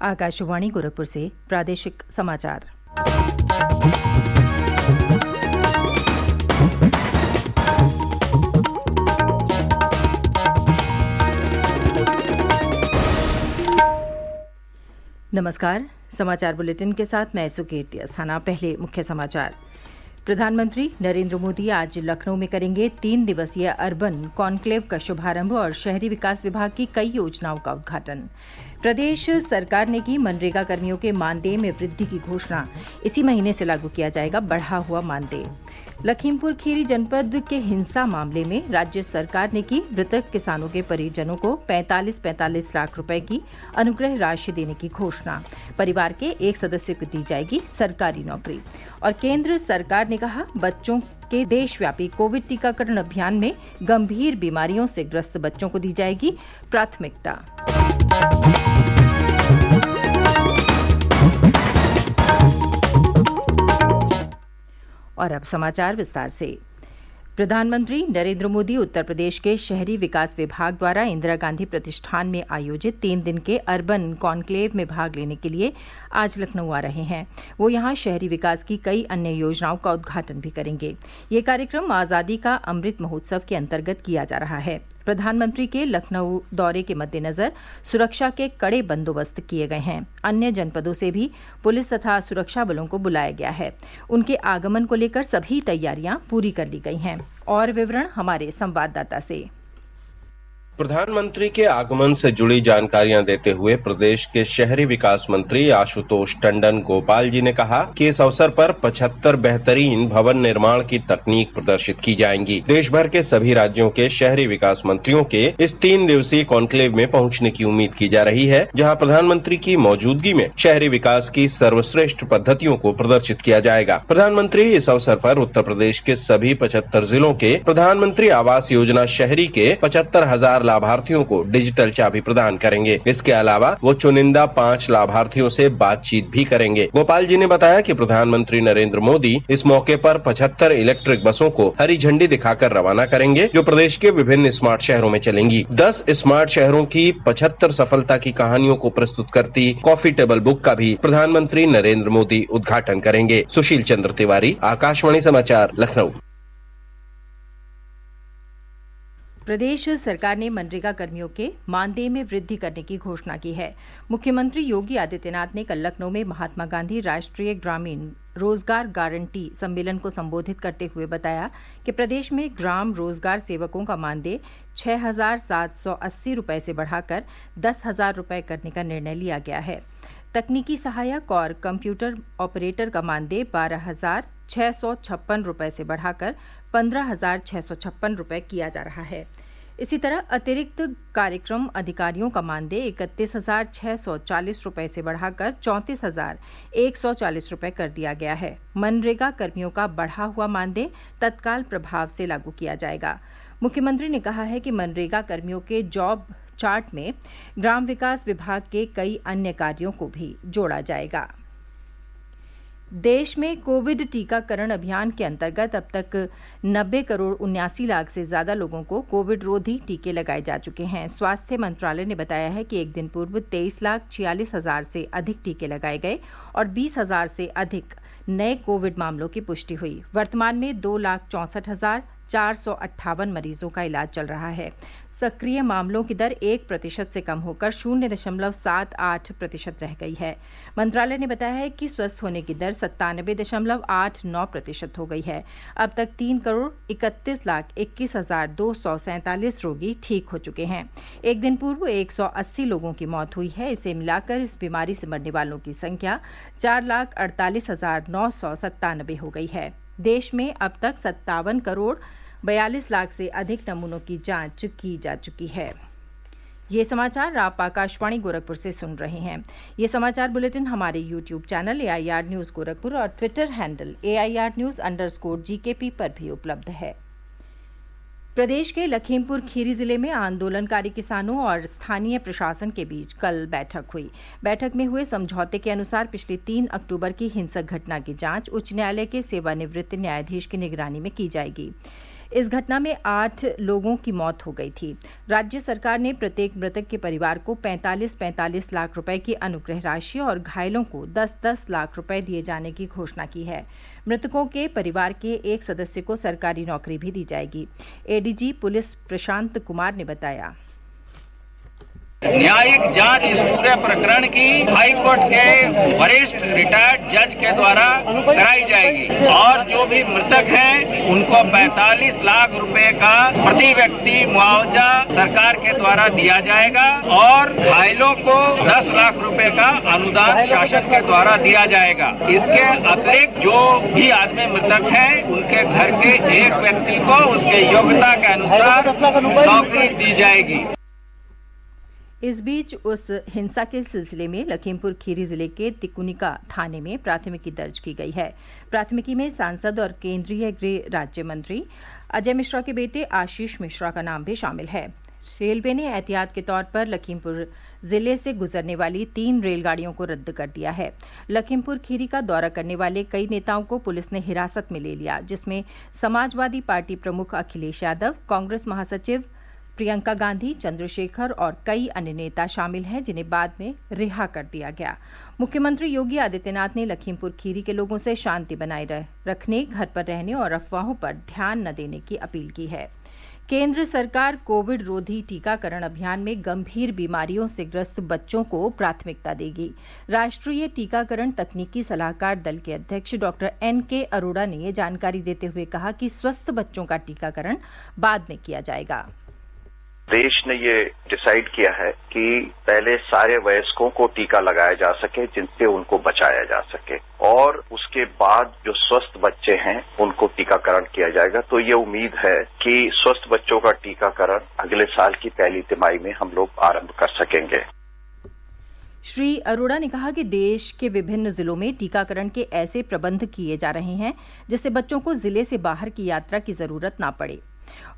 आकाशवाणी गोरखपुर से प्रादेशिक समाचार। नमस्कार। समाचार बुलेटिन के साथ मैं सुकीर्ति अस्थाना। पहले मुख्य समाचार। प्रधानमंत्री नरेंद्र मोदी आज लखनऊ में करेंगे 3 दिवसीय अर्बन कॉन्क्लेव का शुभारंभ और शहरी विकास विभाग की कई योजनाओं का उद्घाटन। प्रदेश सरकार ने की मनरेगा कर्मियों के मानदेय में वृद्धि की घोषणा। इसी महीने से लागू किया जाएगा बढ़ा हुआ मानदेय। लखीमपुर खीरी जनपद के हिंसा मामले में राज्य सरकार ने की मृतक किसानों के परिजनों को 45-45 लाख रुपए की अनुग्रह राशि देने की घोषणा। परिवार के एक सदस्य को दी जाएगी सरकारी नौकरी। और केंद्र सरकार ने कहा, बच्चों के देशव्यापी कोविड टीकाकरण अभियान में गंभीर बीमारियों से ग्रस्त बच्चों को दी जाएगी प्राथमिकता। और अब समाचार विस्तार से। प्रधानमंत्री नरेंद्र मोदी उत्तर प्रदेश के शहरी विकास विभाग द्वारा इंदिरा गांधी प्रतिष्ठान में आयोजित 3 दिन के अर्बन कॉन्क्लेव में भाग लेने के लिए आज लखनऊ आ रहे हैं। वो यहाँ शहरी विकास की कई अन्य योजनाओं का उद्घाटन भी करेंगे। ये कार्यक्रम आज़ादी का अमृत महोत्सव के अंतर्गत किया जा रहा है। प्रधानमंत्री के लखनऊ दौरे के मद्देनजर सुरक्षा के कड़े बंदोबस्त किए गए हैं। अन्य जनपदों से भी पुलिस तथा सुरक्षा बलों को बुलाया गया है। उनके आगमन को लेकर सभी तैयारियां पूरी कर ली गई हैं। और विवरण हमारे संवाददाता से। प्रधानमंत्री के आगमन से जुड़ी जानकारियां देते हुए प्रदेश के शहरी विकास मंत्री आशुतोष टंडन गोपाल जी ने कहा कि इस अवसर पर 75 बेहतरीन भवन निर्माण की तकनीक प्रदर्शित की जाएंगी। देश भर के सभी राज्यों के शहरी विकास मंत्रियों के इस 3 दिवसीय कॉन्क्लेव में पहुंचने की उम्मीद की जा रही है, जहां प्रधानमंत्री की मौजूदगी में शहरी विकास की सर्वश्रेष्ठ पद्धतियों को प्रदर्शित किया जाएगा। प्रधानमंत्री इस अवसर पर उत्तर प्रदेश के सभी 75 जिलों के प्रधानमंत्री आवास योजना शहरी के 75,000 लाभार्थियों को डिजिटल चाबी प्रदान करेंगे। इसके अलावा वो चुनिंदा 5 लाभार्थियों से बातचीत भी करेंगे। गोपाल जी ने बताया कि प्रधानमंत्री नरेंद्र मोदी इस मौके पर 75 इलेक्ट्रिक बसों को हरी झंडी दिखाकर रवाना करेंगे, जो प्रदेश के विभिन्न स्मार्ट शहरों में चलेंगी। 10 स्मार्ट शहरों की 75 सफलता की कहानियों को प्रस्तुत करती कॉफी टेबल बुक का भी प्रधानमंत्री नरेंद्र मोदी उद्घाटन करेंगे। सुशील चंद्र तिवारी, आकाशवाणी समाचार, लखनऊ। प्रदेश सरकार ने मनरेगा कर्मियों के मानदेय में वृद्धि करने की घोषणा की है। मुख्यमंत्री योगी आदित्यनाथ ने कल लखनऊ में महात्मा गांधी राष्ट्रीय ग्रामीण रोजगार गारंटी सम्मेलन को संबोधित करते हुए बताया कि प्रदेश में ग्राम रोजगार सेवकों का मानदेय 6,780 रुपये से बढ़ाकर 10,000 रुपये करने का निर्णय लिया गया है। तकनीकी सहायक और कंप्यूटर ऑपरेटर का मानदेय 12,656 रुपये से बढ़ाकर 15,656 रुपये किया जा रहा है। इसी तरह अतिरिक्त कार्यक्रम अधिकारियों का मानदेय 31,640 रुपये से बढ़ाकर 34,140 रुपये कर दिया गया है। मनरेगा कर्मियों का बढ़ा हुआ मानदेय तत्काल प्रभाव से लागू किया जाएगा। मुख्यमंत्री ने कहा है कि मनरेगा कर्मियों के जॉब चार्ट में ग्राम विकास विभाग के कई अन्य कार्यों को भी जोड़ा जाएगा। देश में कोविड टीकाकरण अभियान के अंतर्गत अब तक 90 करोड़ 79 लाख से ज्यादा लोगों को कोविड रोधी टीके लगाए जा चुके हैं। स्वास्थ्य मंत्रालय ने बताया है कि एक दिन पूर्व 23,46,000 से अधिक टीके लगाए गए और 20,000 से अधिक नए कोविड मामलों की पुष्टि हुई। वर्तमान में 2,64,458 मरीजों का इलाज चल रहा है। सक्रिय मामलों की दर 1% से कम होकर 0.78% रह गई है। मंत्रालय ने बताया है कि स्वस्थ होने की दर 97.89% हो गई है। अब तक 3,31,21,247 रोगी ठीक हो चुके हैं। एक दिन पूर्व 180 लोगों की मौत हुई है। इसे मिलाकर इस बीमारी से मरने वालों की संख्या 4,48,997 हो गई है। देश में अब तक 57 करोड़ 42 लाख से अधिक नमूनों की जांच की जा चुकी है। ये समाचार आप आकाशवाणी गोरखपुर से सुन रहे हैं। ये समाचार बुलेटिन हमारे YouTube channel AIR news Gorakhpur और ट्विटर हैंडल AIR_GKP पर भी उपलब्ध है। प्रदेश के लखीमपुर खीरी जिले में आंदोलनकारी किसानों और स्थानीय प्रशासन के बीच कल बैठक हुई। बैठक में हुए समझौते के अनुसार पिछली 3 अक्टूबर की हिंसक घटना की जांच उच्च न्यायालय के सेवानिवृत्त न्यायाधीश की निगरानी में की जाएगी। इस घटना में 8 लोगों की मौत हो गई थी। राज्य सरकार ने प्रत्येक मृतक के परिवार को 45-45 लाख रुपए की अनुग्रह राशि और घायलों को 10-10 लाख रुपए दिए जाने की घोषणा की है। मृतकों के परिवार के एक सदस्य को सरकारी नौकरी भी दी जाएगी। एडीजी पुलिस प्रशांत कुमार ने बताया, न्यायिक जांच इस पूरे प्रकरण की हाई कोर्ट के वरिष्ठ रिटायर्ड जज के द्वारा कराई जाएगी और जो भी मृतक हैं उनको 45 लाख रुपए का प्रति व्यक्ति मुआवजा सरकार के द्वारा दिया जाएगा और घायलों को 10 लाख रुपए का अनुदान शासन के द्वारा दिया जाएगा। इसके अतिरिक्त जो भी आदमी मृतक हैं उनके घर के एक व्यक्ति को उसके योग्यता के अनुसार नौकरी दी जाएगी। इस बीच उस हिंसा के सिलसिले में लखीमपुर खीरी जिले के तिकुनिका थाने में प्राथमिकी दर्ज की गई है। प्राथमिकी में सांसद और केंद्रीय गृह राज्य मंत्री अजय मिश्रा के बेटे आशीष मिश्रा का नाम भी शामिल है। रेलवे ने एहतियात के तौर पर लखीमपुर जिले से गुजरने वाली 3 रेलगाड़ियों को रद्द कर दिया है। लखीमपुर खीरी का दौरा करने वाले कई नेताओं को पुलिस ने हिरासत में ले लिया, जिसमें समाजवादी पार्टी प्रमुख अखिलेश यादव, कांग्रेस महासचिव प्रियंका गांधी, चंद्रशेखर और कई अन्य नेता शामिल हैं, जिन्हें बाद में रिहा कर दिया गया। मुख्यमंत्री योगी आदित्यनाथ ने लखीमपुर खीरी के लोगों से शांति बनाए रखने, घर पर रहने और अफवाहों पर ध्यान न देने की अपील की है। केंद्र सरकार कोविड रोधी टीकाकरण अभियान में गंभीर बीमारियों से ग्रस्त बच्चों को प्राथमिकता देगी। राष्ट्रीय टीकाकरण तकनीकी सलाहकार दल के अध्यक्ष डॉक्टर NK अरोड़ा ने ये जानकारी देते हुए कहा कि स्वस्थ बच्चों का टीकाकरण बाद में किया जाएगा। देश ने ये डिसाइड किया है कि पहले सारे वयस्कों को टीका लगाया जा सके जिनसे उनको बचाया जा सके और उसके बाद जो स्वस्थ बच्चे हैं उनको टीकाकरण किया जाएगा। तो ये उम्मीद है कि स्वस्थ बच्चों का टीकाकरण अगले साल की पहली तिमाही में हम लोग आरंभ कर सकेंगे। श्री अरोड़ा ने कहा कि देश के विभिन्न जिलों में टीकाकरण के ऐसे प्रबंध किए जा रहे हैं जिससे बच्चों को जिले से बाहर की यात्रा की जरूरत न पड़े।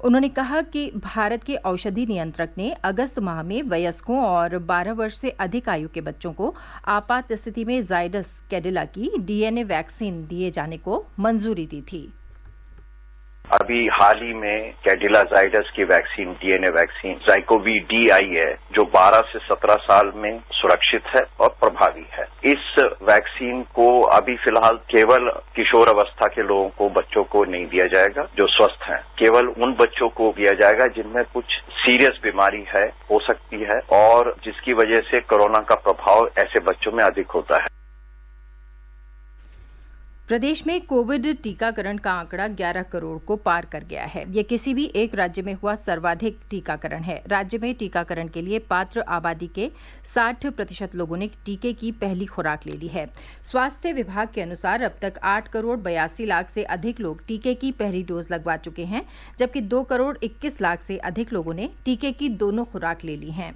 उन्होंने कहा कि भारत के औषधि नियंत्रक ने अगस्त माह में वयस्कों और 12 वर्ष से अधिक आयु के बच्चों को आपात स्थिति में जाइडस कैडिला की DNA वैक्सीन दिए जाने को मंजूरी दी थी। अभी हाल ही में कैडिला जाइडस की वैक्सीन DNA वैक्सीन ज़ाइकोवी-D आई है जो 12 से 17 साल में सुरक्षित है और प्रभावी है। इस वैक्सीन को अभी फिलहाल केवल किशोर अवस्था के लोगों को, बच्चों को नहीं दिया जाएगा जो स्वस्थ हैं। केवल उन बच्चों को दिया जाएगा जिनमें कुछ सीरियस बीमारी है, हो सकती है और जिसकी वजह से कोरोना का प्रभाव ऐसे बच्चों में अधिक होता है। प्रदेश में कोविड टीकाकरण का आंकड़ा 11 करोड़ को पार कर गया है। यह किसी भी एक राज्य में हुआ सर्वाधिक टीकाकरण है। राज्य में टीकाकरण के लिए पात्र आबादी के 60% लोगों ने टीके की पहली खुराक ले ली है। स्वास्थ्य विभाग के अनुसार अब तक 8 करोड़ 82 लाख से अधिक लोग टीके की पहली डोज लगवा चुके हैं, जबकि 2 करोड़ 21 लाख से अधिक लोगों ने टीके की दोनों खुराक ले ली हैं।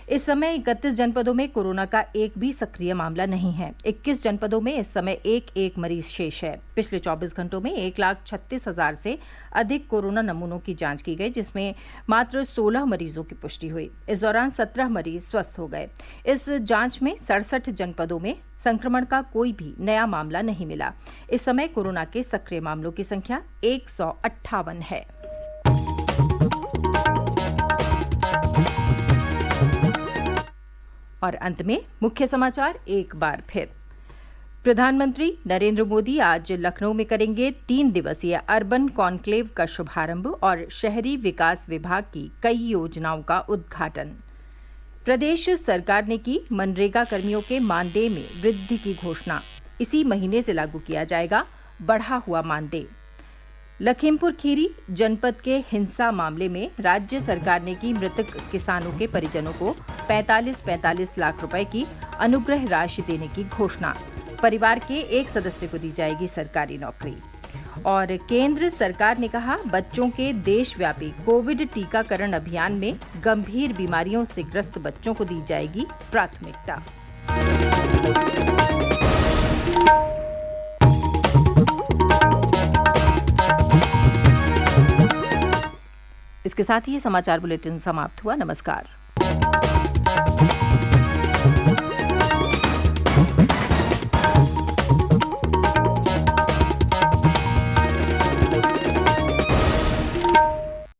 इस समय 31 जनपदों में कोरोना का एक भी सक्रिय मामला नहीं है। 21 जनपदों में इस समय एक मरीज शेष है। पिछले 24 घंटों में 1,36,000 से अधिक कोरोना नमूनों की जांच की गई, जिसमें मात्र 16 मरीजों की पुष्टि हुई। इस दौरान 17 मरीज स्वस्थ हो गए। इस जांच में 67 जनपदों में संक्रमण का कोई भी नया मामला नहीं मिला। इस समय कोरोना के सक्रिय मामलों की संख्या 158 है। और अंत में मुख्य समाचार एक बार फिर। प्रधानमंत्री नरेंद्र मोदी आज लखनऊ में करेंगे 3 दिवसीय अर्बन कॉन्क्लेव का शुभारंभ और शहरी विकास विभाग की कई योजनाओं का उद्घाटन। प्रदेश सरकार ने की मनरेगा कर्मियों के मानदेय में वृद्धि की घोषणा। इसी महीने से लागू किया जाएगा बढ़ा हुआ मानदेय। लखीमपुर खीरी जनपद के हिंसा मामले में राज्य सरकार ने की मृतक किसानों के परिजनों को 45-45 लाख रुपए की अनुग्रह राशि देने की घोषणा। परिवार के एक सदस्य को दी जाएगी सरकारी नौकरी। और केंद्र सरकार ने कहा, बच्चों के देशव्यापी कोविड टीकाकरण अभियान में गंभीर बीमारियों से ग्रस्त बच्चों को दी जाएगी प्राथमिकता। इसके साथ ही ये समाचार बुलेटिन समाप्त हुआ। नमस्कार।